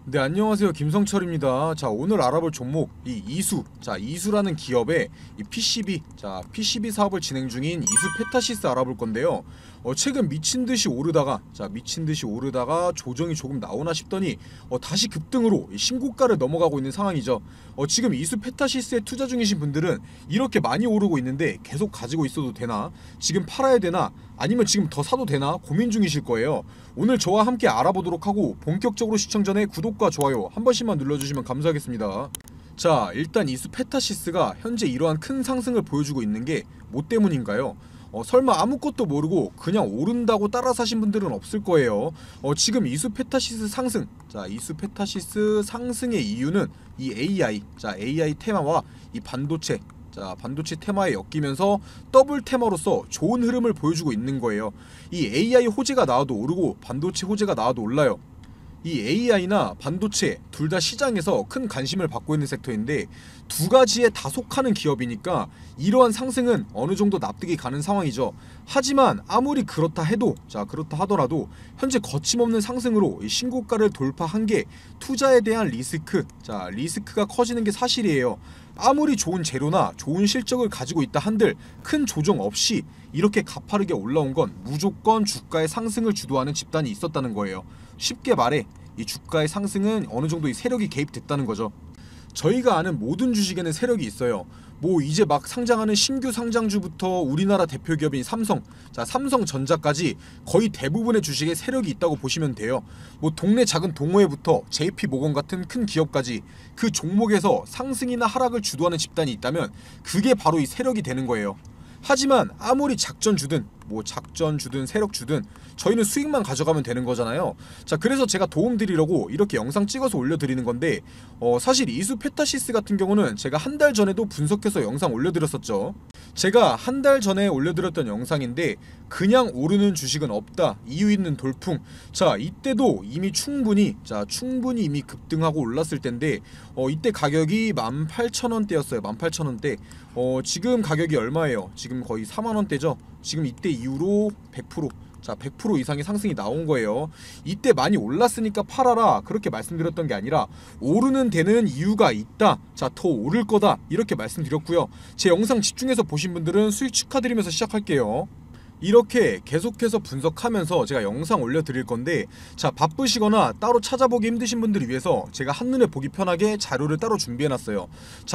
네, 안녕하세요. 김성철입니다. 자, 오늘 알아볼 종목 이 이수. 자, 이수라는 기업의 이 PCB, PCB 사업을 진행 중인 이수 페타시스 알아볼 건데요. 최근 미친 듯이 오르다가 조정이 조금 나오나 싶더니 다시 급등으로 신고가를 넘어가고 있는 상황이죠. 지금 이수 페타시스에 투자 중이신 분들은 이렇게 많이 오르고 있는데 계속 가지고 있어도 되나? 지금 팔아야 되나? 아니면 지금 더 사도 되나? 고민 중이실 거예요. 오늘 저와 함께 알아보도록 하고, 본격적으로 시청 전에 구독과 좋아요 한 번씩만 눌러주시면 감사하겠습니다. 자, 일단 이수 페타시스가 현재 이러한 큰 상승을 보여주고 있는 게 뭐 때문인가요? 설마 아무것도 모르고 그냥 오른다고 따라 사신 분들은 없을 거예요. 지금 이수 페타시스 상승, 이수 페타시스 상승의 이유는 이 AI 테마와 이 반도체 테마에 엮이면서 더블 테마로서 좋은 흐름을 보여주고 있는 거예요. 이 AI 호재가 나와도 오르고 반도체 호재가 나와도 올라요. 이 AI나 반도체 둘 다 시장에서 큰 관심을 받고 있는 섹터인데, 두 가지에 다 속하는 기업이니까 이러한 상승은 어느 정도 납득이 가는 상황이죠. 하지만 아무리 그렇다 하더라도 현재 거침없는 상승으로 신고가를 돌파한 게 투자에 대한 리스크가 커지는 게 사실이에요. 아무리 좋은 재료나 좋은 실적을 가지고 있다 한들 큰 조정 없이 이렇게 가파르게 올라온 건 무조건 주가의 상승을 주도하는 집단이 있었다는 거예요. 쉽게 말해 이 주가의 상승은 어느 정도 이 세력이 개입됐다는 거죠. 저희가 아는 모든 주식에는 세력이 있어요. 뭐 이제 막 상장하는 신규 상장주부터 우리나라 대표 기업인 삼성전자까지 거의 대부분의 주식에 세력이 있다고 보시면 돼요. 뭐 동네 작은 동호회부터 JP모건 같은 큰 기업까지 그 종목에서 상승이나 하락을 주도하는 집단이 있다면 그게 바로 이 세력이 되는 거예요. 하지만 아무리 작전주든 세력주든 저희는 수익만 가져가면 되는 거잖아요. 자, 그래서 제가 도움드리려고 이렇게 영상 찍어서 올려드리는 건데, 사실 이수 페타시스 같은 경우는 제가 한 달 전에도 분석해서 영상 올려드렸었죠. 제가 한 달 전에 올려드렸던 영상인데, 그냥 오르는 주식은 없다, 이유 있는 돌풍. 자, 이때도 이미 충분히 이미 급등하고 올랐을 텐데, 이때 가격이 18,000원대였어요. 18,000원대. 지금 가격이 얼마예요? 지금 거의 4만원대죠. 지금 이때 이후로 100% 이상의 상승이 나온 거예요. 이때 많이 올랐으니까 팔아라, 그렇게 말씀드렸던 게 아니라 오르는 데는 이유가 있다, 더 오를 거다, 이렇게 말씀드렸고요. 제 영상 집중해서 보신 분들은 수익 축하드리면서 시작할게요. 이렇게 계속해서 분석하면서 제가 영상 올려드릴 건데, 바쁘시거나 따로 찾아보기 힘드신 분들을 위해서 제가 한눈에 보기 편하게 자료를 따로 준비해놨어요.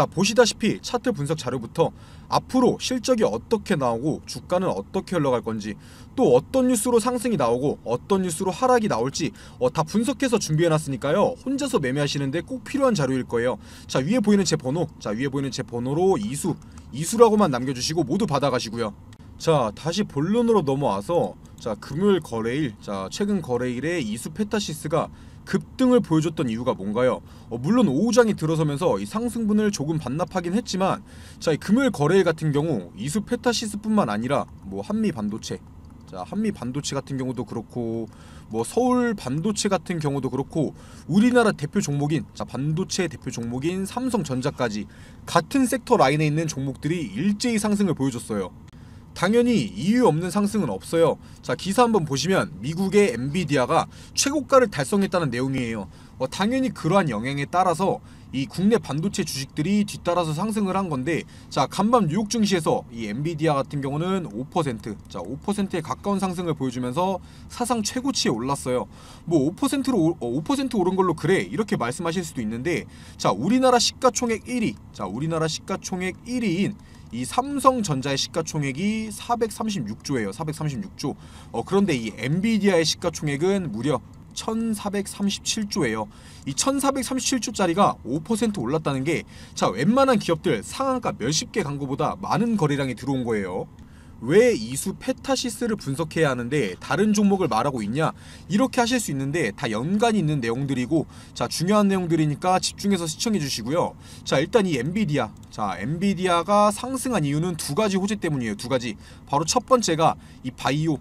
보시다시피 차트 분석 자료부터 앞으로 실적이 어떻게 나오고 주가는 어떻게 흘러갈 건지, 또 어떤 뉴스로 상승이 나오고 어떤 뉴스로 하락이 나올지 다 분석해서 준비해놨으니까요. 혼자서 매매하시는데 꼭 필요한 자료일 거예요. 위에 보이는 제 번호로 이수라고만 남겨주시고 모두 받아가시고요. 다시 본론으로 넘어와서 금요일 거래일, 최근 거래일에 이수 페타시스가 급등을 보여줬던 이유가 뭔가요? 물론 오후장이 들어서면서 이 상승분을 조금 반납하긴 했지만, 이 금요일 거래일 같은 경우 이수 페타시스뿐만 아니라 뭐 한미 반도체 같은 경우도 그렇고, 뭐 서울 반도체 같은 경우도 그렇고, 우리나라 대표 종목인 반도체 대표 종목인 삼성전자까지 같은 섹터 라인에 있는 종목들이 일제히 상승을 보여줬어요. 당연히 이유 없는 상승은 없어요. 기사 한번 보시면 미국의 엔비디아가 최고가를 달성했다는 내용이에요. 당연히 그러한 영향에 따라서 이 국내 반도체 주식들이 뒤따라서 상승을 한 건데, 간밤 뉴욕 증시에서 이 엔비디아 같은 경우는 5%에 가까운 상승을 보여주면서 사상 최고치에 올랐어요. 뭐 5% 오른 걸로 그래, 이렇게 말씀하실 수도 있는데, 우리나라 시가총액 1위인 이 삼성전자의 시가총액이 436조예요. 436조. 그런데 이 엔비디아의 시가총액은 무려 1437조예요. 이 1437조짜리가 5% 올랐다는 게 웬만한 기업들 상한가 몇십 개 간 거보다 많은 거래량이 들어온 거예요. 왜 이수 페타시스를 분석해야 하는데 다른 종목을 말하고 있냐, 이렇게 하실 수 있는데 다 연관이 있는 내용들이고 중요한 내용들이니까 집중해서 시청해 주시고요. 일단 이 엔비디아가 상승한 이유는 두 가지 호재 때문이에요. 두 가지. 바로 첫 번째가 이 바이오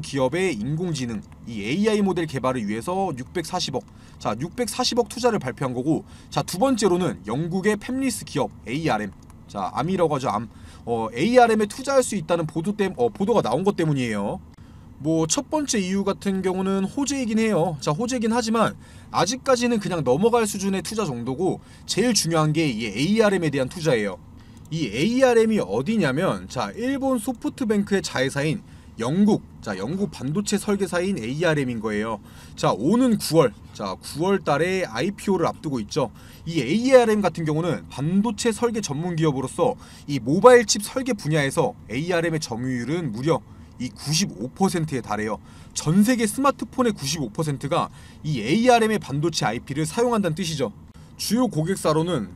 기업의 인공지능 이 AI 모델 개발을 위해서 640억 투자를 발표한 거고, 두 번째로는 영국의 팹리스 기업 ARM, 암이라고 하죠. ARM에 투자할 수 있다는 보도가 나온 것 때문이에요. 뭐 첫 번째 이유 같은 경우는 호재이긴 해요. 자, 호재이긴 하지만 아직까지는 그냥 넘어갈 수준의 투자 정도고, 제일 중요한 게 이 ARM에 대한 투자예요. 이 ARM이 어디냐면, 자, 일본 소프트뱅크의 자회사인 영국 반도체 설계사인 ARM인 거예요. 자, 오는 9월 달에 IPO를 앞두고 있죠. 이 ARM 같은 경우는 반도체 설계 전문 기업으로서 이 모바일 칩 설계 분야에서 ARM의 점유율은 무려 이 95%에 달해요. 전 세계 스마트폰의 95%가 이 ARM의 반도체 IP를 사용한다는 뜻이죠. 주요 고객사로는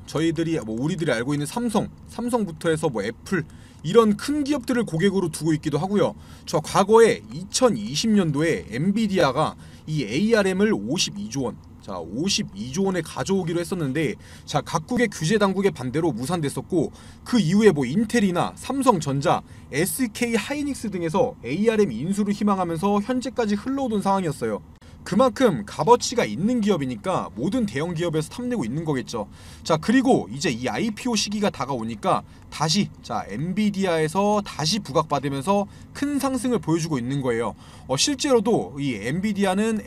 우리들이 알고 있는 삼성부터 해서 뭐 애플, 이런 큰 기업들을 고객으로 두고 있기도 하고요. 저 과거에 2020년도에 엔비디아가 이 ARM을 52조 원, 52조 원에 가져오기로 했었는데, 자, 각국의 규제 당국의 반대로 무산됐었고, 그 이후에 뭐 인텔이나 삼성전자, SK 하이닉스 등에서 ARM 인수를 희망하면서 현재까지 흘러오던 상황이었어요. 그만큼 값어치가 있는 기업이니까 모든 대형 기업에서 탐내고 있는 거겠죠. 자, 그리고 이제 이 IPO 시기가 다가오니까 다시 엔비디아에서 다시 부각받으면서 큰 상승을 보여주고 있는 거예요. 실제로도 이 엔비디아는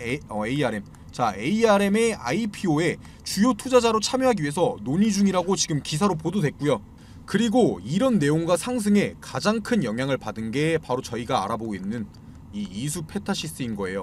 ARM의 IPO에 주요 투자자로 참여하기 위해서 논의 중이라고 지금 기사로 보도됐고요. 그리고 이런 내용과 상승에 가장 큰 영향을 받은 게 바로 저희가 알아보고 있는 이 이수 페타시스인 거예요.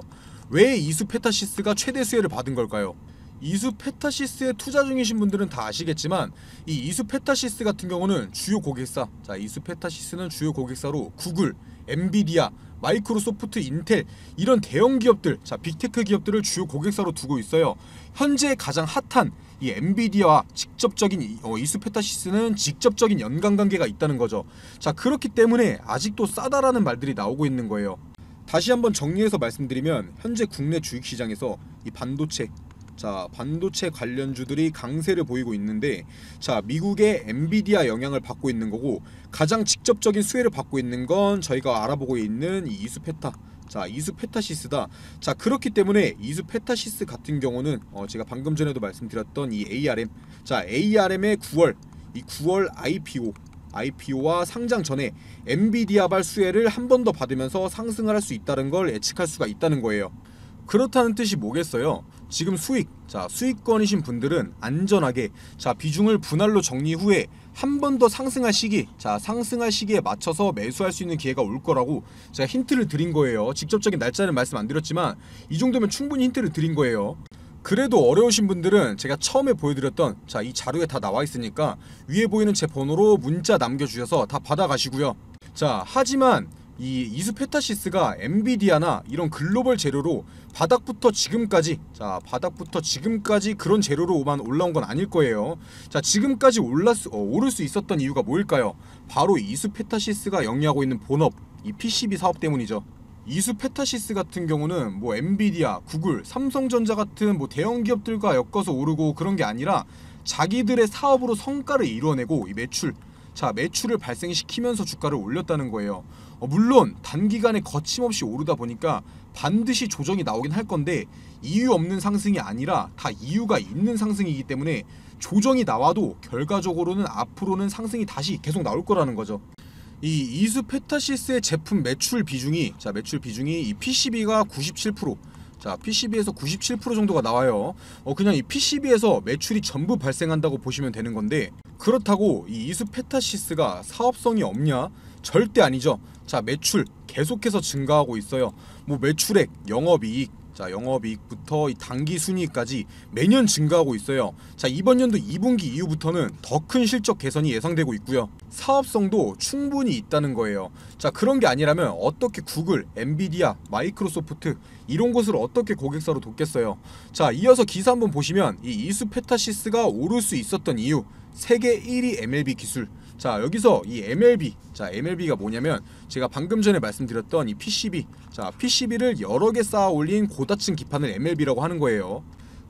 왜 이수 페타시스가 최대 수혜를 받은 걸까요? 이수 페타시스에 투자 중이신 분들은 다 아시겠지만, 이 이수 페타시스 같은 경우는 주요 고객사, 이수 페타시스는 주요 고객사로 구글, 엔비디아, 마이크로소프트, 인텔, 이런 대형 기업들, 빅테크 기업들을 주요 고객사로 두고 있어요. 현재 가장 핫한 이 엔비디아와 이수 페타시스는 직접적인 연관관계가 있다는 거죠. 자, 그렇기 때문에 아직도 싸다라는 말들이 나오고 있는 거예요. 다시 한번 정리해서 말씀드리면, 현재 국내 주식시장에서 이 반도체 관련주들이 강세를 보이고 있는데, 자, 미국의 엔비디아 영향을 받고 있는 거고, 가장 직접적인 수혜를 받고 있는 건 저희가 알아보고 있는 이 이수 페타시스다. 자, 그렇기 때문에 이수 페타시스 같은 경우는 제가 방금 전에도 말씀드렸던 이 ARM의 9월 IPO와 상장 전에 엔비디아발 수혜를 한 번 더 받으면서 상승을 할 수 있다는 걸 예측할 수가 있다는 거예요. 그렇다는 뜻이 뭐겠어요? 지금 수익권이신 분들은 안전하게 비중을 분할로 정리 후에 한 번 더 상승할 시기에 맞춰서 매수할 수 있는 기회가 올 거라고 제가 힌트를 드린 거예요. 직접적인 날짜는 말씀 안 드렸지만 이 정도면 충분히 힌트를 드린 거예요. 그래도 어려우신 분들은 제가 처음에 보여드렸던 이 자료에 다 나와 있으니까 위에 보이는 제 번호로 문자 남겨주셔서 다 받아가시고요. 자, 하지만 이 이수 페타시스가 엔비디아나 이런 글로벌 재료로 바닥부터 지금까지 그런 재료로만 올라온 건 아닐 거예요. 자, 지금까지 오를 수 있었던 이유가 뭘까요? 바로 이수 페타시스가 영위하고 있는 본업, 이 PCB 사업 때문이죠. 이수 페타시스 같은 경우는 뭐 엔비디아, 구글, 삼성전자 같은 뭐 대형 기업들과 엮어서 오르고 그런 게 아니라 자기들의 사업으로 성과를 이루어내고 이 매출을 발생시키면서 주가를 올렸다는 거예요. 물론 단기간에 거침없이 오르다 보니까 반드시 조정이 나오긴 할 건데, 이유 없는 상승이 아니라 다 이유가 있는 상승이기 때문에 조정이 나와도 결과적으로는 앞으로는 상승이 다시 계속 나올 거라는 거죠. 이 이수 페타시스의 제품 매출 비중이 이 PCB가 97%, PCB에서 97% 정도가 나와요. 그냥 이 PCB에서 매출이 전부 발생한다고 보시면 되는 건데, 그렇다고 이 이수 페타시스가 사업성이 없냐? 절대 아니죠. 자, 매출 계속해서 증가하고 있어요. 뭐 매출액, 영업이익부터 이 당기 순이익까지 매년 증가하고 있어요. 자, 이번 연도 2분기 이후부터는 더 큰 실적 개선이 예상되고 있고요. 사업성도 충분히 있다는 거예요. 자, 그런 게 아니라면 어떻게 구글, 엔비디아, 마이크로소프트 이런 곳을 어떻게 고객사로 뒀겠어요. 자, 이어서 기사 한번 보시면 이 이수 페타시스가 오를 수 있었던 이유, 세계 1위 MLB 기술. 자, 여기서 이 MLB가 뭐냐면 제가 방금 전에 말씀드렸던 이 PCB를 여러 개 쌓아 올린 고다층 기판을 MLB라고 하는 거예요.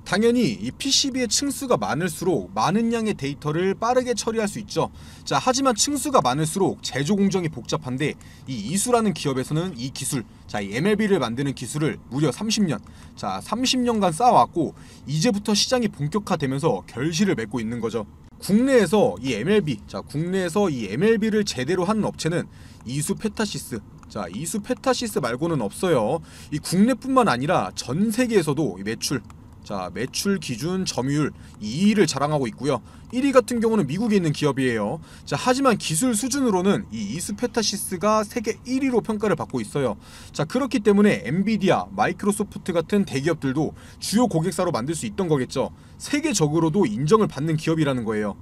당연히 이 PCB의 층수가 많을수록 많은 양의 데이터를 빠르게 처리할 수 있죠. 자, 하지만 층수가 많을수록 제조 공정이 복잡한데, 이 이수라는 기업에서는 이 기술, 이 MLB를 만드는 기술을 무려 30년간 쌓아왔고, 이제부터 시장이 본격화되면서 결실을 맺고 있는 거죠. 국내에서 이 MLB를 제대로 하는 업체는 이수 페타시스, 자, 이수 페타시스 말고는 없어요. 이 국내뿐만 아니라 전 세계에서도 이 매출, 자, 매출 기준 점유율 2위를 자랑하고 있고요. 1위 같은 경우는 미국에 있는 기업이에요. 자, 하지만 기술 수준으로는 이 이수 페타시스가 세계 1위로 평가를 받고 있어요. 자, 그렇기 때문에 엔비디아, 마이크로소프트 같은 대기업들도 주요 고객사로 만들 수 있던 거겠죠. 세계적으로도 인정을 받는 기업이라는 거예요.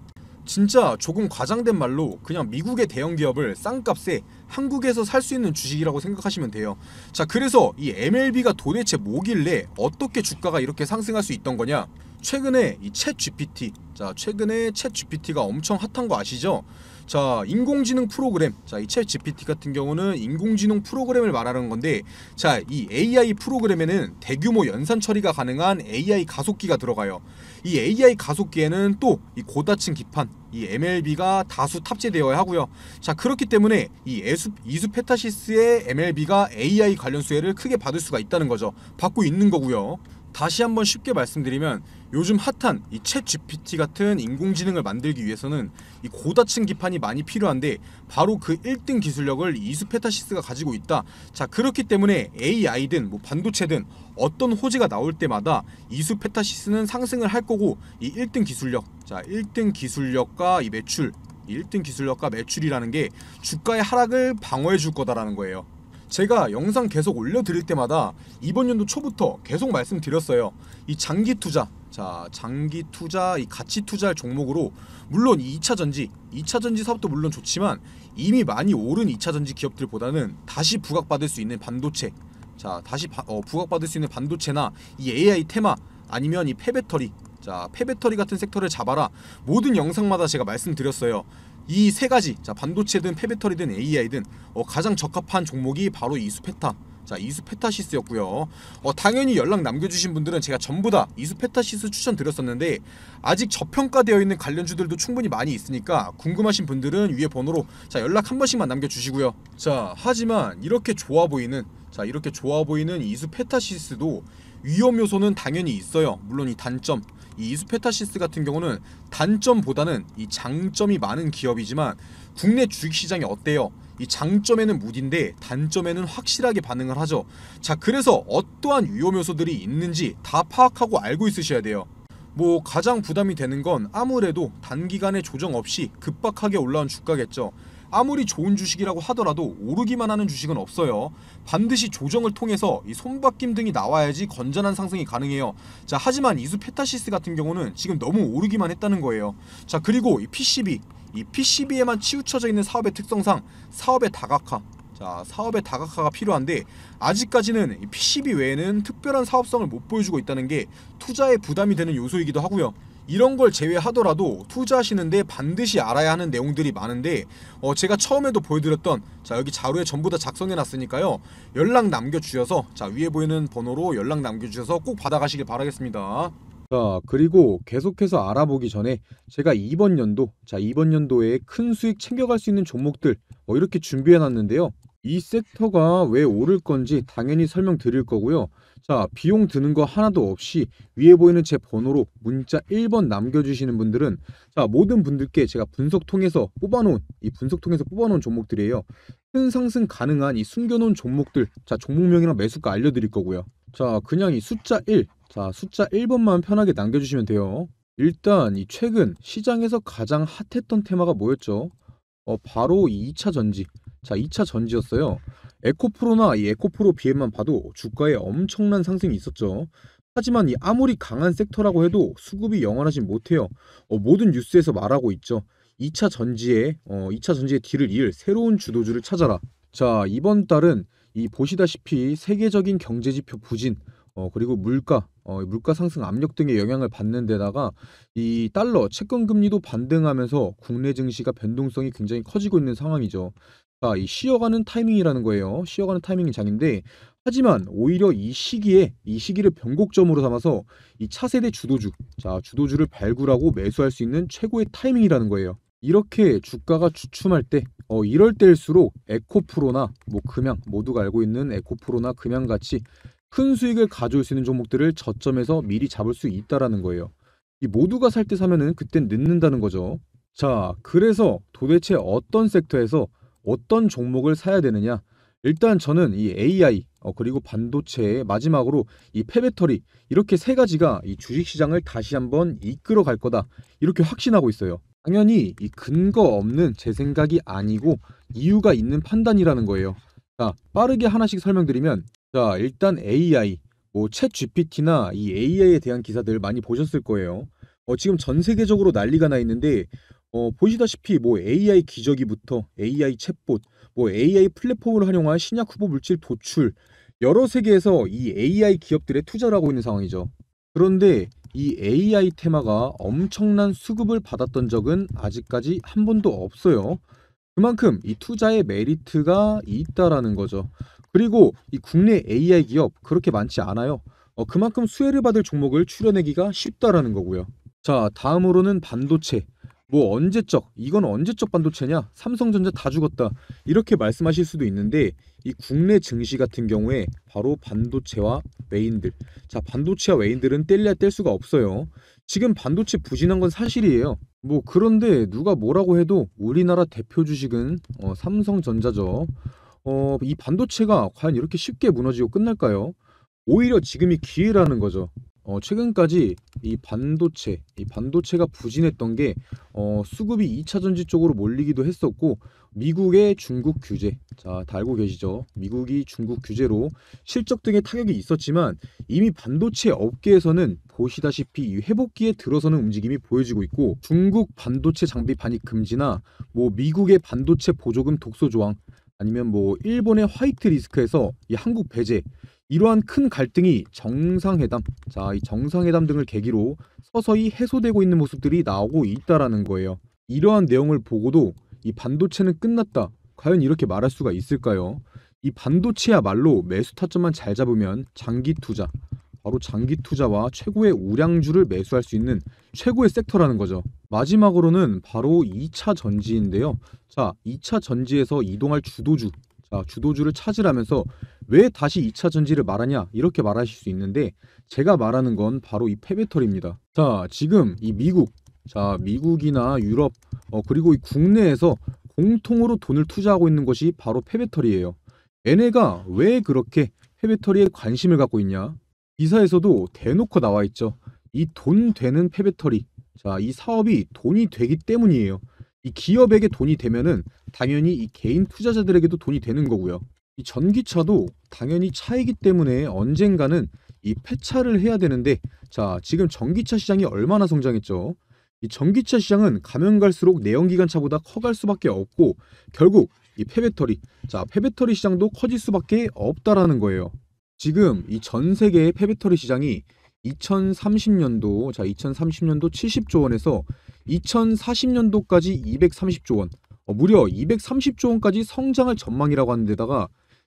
진짜 조금 과장된 말로 그냥 미국의 대형 기업을 싼 값에 한국에서 살 수 있는 주식이라고 생각하시면 돼요. 자, 그래서 이 MLB가 도대체 뭐길래 어떻게 주가가 이렇게 상승할 수 있던 거냐? 최근에 이 챗 GPT, 자, 최근에 챗 GPT가 엄청 핫한 거 아시죠? 자, 인공지능 프로그램, 자, 이 챗 GPT 같은 경우는 인공지능 프로그램을 말하는 건데, 자, 이 AI 프로그램에는 대규모 연산 처리가 가능한 AI 가속기가 들어가요. 이 AI 가속기에는 또 이 고다층 기판, 이 MLB가 다수 탑재되어야 하고요. 자, 그렇기 때문에 이 이수 페타시스의 MLB가 AI 관련 수혜를 크게 받을 수가 있다는 거죠. 받고 있는 거고요. 다시 한번 쉽게 말씀드리면 요즘 핫한 이 챗 GPT 같은 인공지능을 만들기 위해서는 이 고다층 기판이 많이 필요한데 바로 그 1등 기술력을 이수 페타시스가 가지고 있다. 자, 그렇기 때문에 AI든 뭐 반도체든 어떤 호재가 나올 때마다 이수 페타시스는 상승을 할 거고, 이 1등 기술력, 자, 1등 기술력과 이 매출, 1등 기술력과 매출이라는 게 주가의 하락을 방어해 줄 거다라는 거예요. 제가 영상 계속 올려드릴 때마다 이번 연도 초부터 계속 말씀드렸어요. 이 장기 투자, 자, 장기 투자, 이 가치 투자할 종목으로 물론 이 2차 전지 사업도 물론 좋지만 이미 많이 오른 2차 전지 기업들보다는 다시 부각받을 수 있는 반도체, 자, 다시 부각받을 수 있는 반도체나 이 AI 테마, 아니면 이 폐배터리, 자, 폐배터리 같은 섹터를 잡아라. 모든 영상마다 제가 말씀드렸어요. 이 세 가지, 자, 반도체든 폐배터리든 AI든 가장 적합한 종목이 바로 이수페타, 자, 이수페타시스였고요. 당연히 연락 남겨주신 분들은 제가 전부 다 이수페타시스 추천드렸었는데 아직 저평가되어 있는 관련주들도 충분히 많이 있으니까 궁금하신 분들은 위에 번호로 자, 연락 한 번씩만 남겨주시고요. 자, 하지만 이렇게 좋아 보이는, 자, 이렇게 좋아 보이는 이수페타시스도 위험 요소는 당연히 있어요. 물론 이 단점, 이 이수페타시스 같은 경우는 단점보다는 이 장점이 많은 기업이지만 국내 주식시장이 어때요? 이 장점에는 무딘데 단점에는 확실하게 반응을 하죠. 자, 그래서 어떠한 위험 요소들이 있는지 다 파악하고 알고 있으셔야 돼요. 뭐 가장 부담이 되는 건 아무래도 단기간에 조정 없이 급박하게 올라온 주가겠죠. 아무리 좋은 주식이라고 하더라도 오르기만 하는 주식은 없어요. 반드시 조정을 통해서 이 손바뀜 등이 나와야지 건전한 상승이 가능해요. 자, 하지만 이수 페타시스 같은 경우는 지금 너무 오르기만 했다는 거예요. 자, 그리고 이 PCB에만 치우쳐져 있는 사업의 특성상 사업의 다각화, 자, 사업의 다각화가 필요한데 아직까지는 이 PCB 외에는 특별한 사업성을 못 보여주고 있다는 게 투자에 부담이 되는 요소이기도 하고요. 이런 걸 제외하더라도 투자하시는데 반드시 알아야 하는 내용들이 많은데 제가 처음에도 보여드렸던, 자, 여기 자료에 전부 다 작성해 놨으니까요, 연락 남겨주셔서, 자, 위에 보이는 번호로 연락 남겨주셔서 꼭 받아가시길 바라겠습니다. 자, 그리고 계속해서 알아보기 전에 제가 이번 연도, 자, 이번 연도에 큰 수익 챙겨갈 수 있는 종목들 이렇게 준비해 놨는데요. 이 섹터가 왜 오를 건지 당연히 설명드릴 거고요. 자, 비용 드는 거 하나도 없이 위에 보이는 제 번호로 문자 1번 남겨주시는 분들은, 자, 모든 분들께 제가 분석 통해서 뽑아놓은 종목들이에요. 큰 상승 가능한 이 숨겨놓은 종목들, 자, 종목명이랑 매수가 알려드릴 거고요. 자, 그냥 이 숫자 1, 자, 숫자 1번만 편하게 남겨주시면 돼요. 일단 이 최근 시장에서 가장 핫했던 테마가 뭐였죠? 바로 이 2차 전지, 자, 2차 전지였어요. 에코프로나 이 에코프로 BM만 봐도 주가에 엄청난 상승이 있었죠. 하지만 이 아무리 강한 섹터라고 해도 수급이 영원하진 못해요. 모든 뉴스에서 말하고 있죠. 2차 전지에 2차 전지의 뒤를 이을 새로운 주도주를 찾아라. 자, 이번 달은 이 보시다시피 세계적인 경제지표 부진, 그리고 물가 상승 압력 등의 영향을 받는 데다가 이 달러 채권 금리도 반등하면서 국내 증시가 변동성이 굉장히 커지고 있는 상황이죠. 자, 이 쉬어가는 타이밍이라는 거예요. 쉬어가는 타이밍이 장인데, 하지만 오히려 이 시기를 변곡점으로 삼아서 이 차세대 주도주, 자, 주도주를 발굴하고 매수할 수 있는 최고의 타이밍이라는 거예요. 이렇게 주가가 주춤할 때, 이럴 때일수록 에코프로나 뭐 금양, 모두가 알고 있는 에코프로나 금양같이 큰 수익을 가져올 수 있는 종목들을 저점에서 미리 잡을 수 있다라는 거예요. 이 모두가 살 때 사면은 그땐 늦는다는 거죠. 자, 그래서 도대체 어떤 섹터에서 어떤 종목을 사야 되느냐? 일단 저는 이 AI 그리고 반도체 마지막으로 이 폐배터리 이렇게 세 가지가 이 주식시장을 다시 한번 이끌어 갈 거다 이렇게 확신하고 있어요. 당연히 이 근거 없는 제 생각이 아니고 이유가 있는 판단이라는 거예요. 자, 빠르게 하나씩 설명드리면 자, 일단 AI 뭐 챗 GPT나 이 AI에 대한 기사들 많이 보셨을 거예요. 지금 전 세계적으로 난리가 나 있는데 보시다시피 뭐 AI 기저귀부터 AI 챗봇 뭐 AI 플랫폼을 활용한 신약 후보 물질 도출 여러 세계에서 이 AI 기업들에 투자를 하고 있는 상황이죠. 그런데 이 AI 테마가 엄청난 수급을 받았던 적은 아직까지 한 번도 없어요. 그만큼 이 투자의 메리트가 있다라는 거죠. 그리고 이 국내 AI 기업 그렇게 많지 않아요. 그만큼 수혜를 받을 종목을 추려내기가 쉽다라는 거고요. 자, 다음으로는 반도체. 뭐 언제적, 이건 언제적 반도체냐? 삼성전자 다 죽었다. 이렇게 말씀하실 수도 있는데 이 국내 증시 같은 경우에 바로 반도체와 외인들. 자, 반도체와 외인들은 뗄래야 뗄 수가 없어요. 지금 반도체 부진한 건 사실이에요. 뭐 그런데 누가 뭐라고 해도 우리나라 대표 주식은 삼성전자죠. 이 반도체가 과연 이렇게 쉽게 무너지고 끝날까요? 오히려 지금이 기회라는 거죠. 최근까지 이 반도체가 부진했던 게 수급이 2차 전지 쪽으로 몰리기도 했었고 미국의 중국 규제, 자, 다 알고 계시죠? 미국이 중국 규제로 실적 등의 타격이 있었지만 이미 반도체 업계에서는 보시다시피 이 회복기에 들어서는 움직임이 보여지고 있고 중국 반도체 장비 반입 금지나 뭐 미국의 반도체 보조금 독소 조항 아니면 뭐 일본의 화이트 리스크에서 이 한국 배제 이러한 큰 갈등이 정상회담, 자, 이 정상회담 등을 계기로 서서히 해소되고 있는 모습들이 나오고 있다라는 거예요. 이러한 내용을 보고도 이 반도체는 끝났다. 과연 이렇게 말할 수가 있을까요? 이 반도체야말로 매수 타점만 잘 잡으면 장기 투자, 바로 장기 투자와 최고의 우량주를 매수할 수 있는 최고의 섹터라는 거죠. 마지막으로는 바로 2차 전지인데요. 자, 2차 전지에서 이동할 주도주, 자, 주도주를 찾으라면서 왜 다시 2차 전지를 말하냐 이렇게 말하실 수 있는데 제가 말하는 건 바로 이 폐배터리입니다. 자, 지금 이 미국, 자, 미국이나 유럽 그리고 이 국내에서 공통으로 돈을 투자하고 있는 것이 바로 폐배터리예요. 얘네가 왜 그렇게 폐배터리에 관심을 갖고 있냐? 기사에서도 대놓고 나와 있죠. 이 돈 되는 폐배터리, 자, 이 사업이 돈이 되기 때문이에요. 이 기업에게 돈이 되면은 당연히 이 개인 투자자들에게도 돈이 되는 거고요. 이 전기차도 당연히 차이기 때문에 언젠가는 이 폐차를 해야 되는데 자, 지금 전기차 시장이 얼마나 성장했죠? 이 전기차 시장은 가면 갈수록 내연기관차보다 커갈 수밖에 없고 결국 이 폐배터리, 자, 폐배터리 시장도 커질 수밖에 없다라는 거예요. 지금 이 전 세계의 폐배터리 시장이 2030년도, 자, 2030년도 70조 원에서 2040년도까지 230조 원, 무려 230조 원까지 성장할 전망이라고 하는 데다가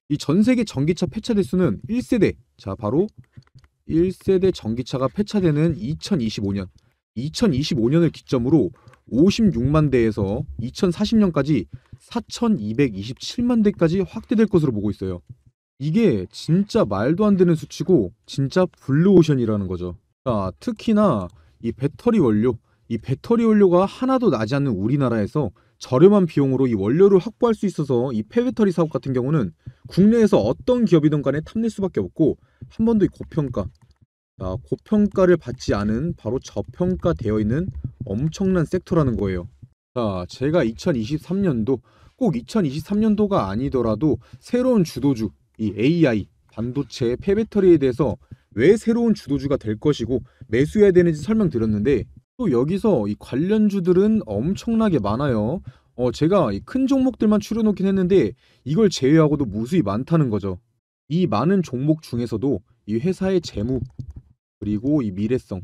이 전 세계 전기차 폐차 대수는 1세대, 자, 바로 1세대 전기차가 폐차되는 2025년을 기점으로 56만 대에서 2040년까지 4,227만 대까지 확대될 것으로 보고 있어요. 이게 진짜 말도 안 되는 수치고 진짜 블루오션이라는 거죠. 자, 특히나 이 배터리 원료가 하나도 나지 않는 우리나라에서 저렴한 비용으로 이 원료를 확보할 수 있어서 이 폐배터리 사업 같은 경우는 국내에서 어떤 기업이든 간에 탐낼 수밖에 없고 한 번도 이 고평가, 자, 고평가를 받지 않은 바로 저평가되어 있는 엄청난 섹터라는 거예요. 자, 제가 2023년도 꼭 2023년도가 아니더라도 새로운 주도주 이 AI, 반도체, 폐배터리에 대해서 왜 새로운 주도주가 될 것이고 매수해야 되는지 설명드렸는데 또 여기서 이 관련주들은 엄청나게 많아요. 제가 이 큰 종목들만 추려놓긴 했는데 이걸 제외하고도 무수히 많다는 거죠. 이 많은 종목 중에서도 이 회사의 재무 그리고 이 미래성,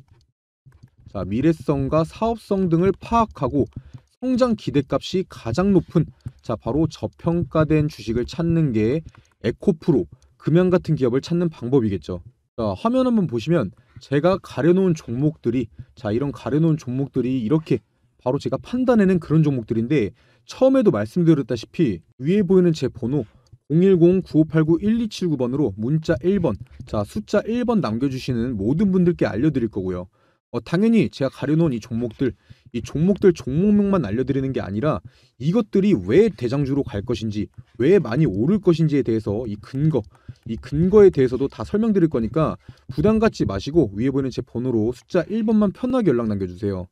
자, 미래성과 사업성 등을 파악하고 성장 기대값이 가장 높은 자, 바로 저평가된 주식을 찾는 게 에코프로, 금양 같은 기업을 찾는 방법이겠죠. 자, 화면 한번 보시면 제가 가려놓은 종목들이 자, 이런 가려놓은 종목들이 이렇게 바로 제가 판단해낸 그런 종목들인데 처음에도 말씀드렸다시피 위에 보이는 제 번호 010-9589-1279번으로 문자 1번, 자, 숫자 1번 남겨주시는 모든 분들께 알려드릴 거고요. 당연히 제가 가려놓은 이 종목들 종목명만 알려드리는 게 아니라 이것들이 왜 대장주로 갈 것인지, 왜 많이 오를 것인지에 대해서 이 근거에 대해서도 다 설명드릴 거니까 부담 갖지 마시고 위에 보이는 제 번호로 숫자 1번만 편하게 연락 남겨주세요.